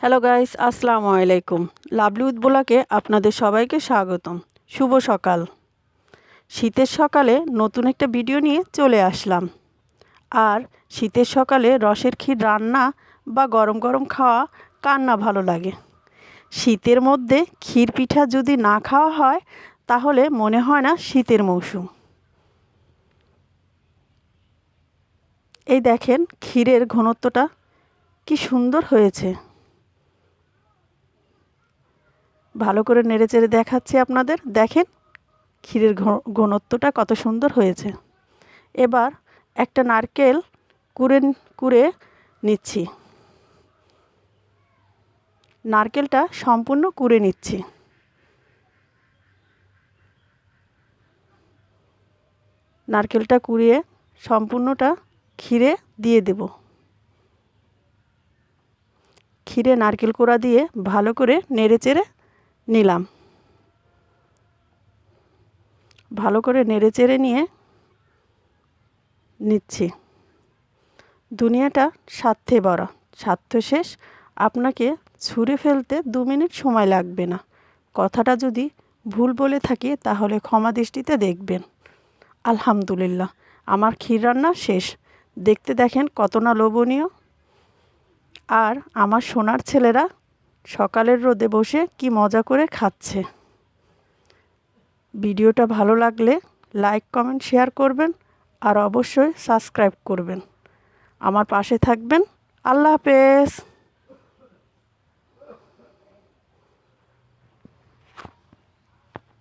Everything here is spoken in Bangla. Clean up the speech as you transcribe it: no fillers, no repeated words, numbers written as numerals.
হ্যালো গাইস, আসসালামু আলাইকুম। লাভলি উদ্বোলাকে আপনাদের সবাইকে স্বাগতম। শুভ সকাল। শীতের সকালে নতুন একটা ভিডিও নিয়ে চলে আসলাম। আর শীতের সকালে রসের ক্ষীর রান্না বা গরম গরম খাওয়া কার না ভালো লাগে। শীতের মধ্যে ক্ষীর পিঠা যদি না খাওয়া হয় তাহলে মনে হয় না শীতের মৌসুম। এই দেখেন ক্ষীরের ঘনত্বটা কি সুন্দর হয়েছে। ভালো করে নেড়েচেড়ে দেখাচ্ছি আপনাদের, দেখেন ক্ষীরের ঘনত্বটা কত সুন্দর হয়েছে। এবার একটা নারকেল কুড়ে নিচ্ছি। নারকেলটা সম্পূর্ণ কুড়ে নিচ্ছি। নারকেলটা কুড়িয়ে সম্পূর্ণটা ক্ষীরে দিয়ে দেব। ক্ষীরে নারকেল কোড়া দিয়ে ভালো করে নেড়েচেড়ে নিলাম। ভালো করে নেড়েচেড়ে নিচ্ছি। দুনিয়াটা স্বার্থে ভরা, স্বার্থ শেষ। আপনাকে ছুঁড়ে ফেলতে 2 মিনিট সময় লাগবে না। কথাটা যদি ভুল বলে থাকি তাহলে ক্ষমা দৃষ্টিতে দেখবেন। আলহামদুলিল্লাহ, আমার ক্ষীর রান্না শেষ। দেখতে দেখেন কত না লোভনীয়। আর আমার সোনার ছেলেরা সকালের রোদে বসে কি মজা করে খাচ্ছে। ভিডিওটা ভালো লাগলে লাইক, কমেন্ট, শেয়ার করবেন আর অবশ্যই সাবস্ক্রাইব করবেন। আমার পাশে থাকবেন। আল্লাহ হাফেজ।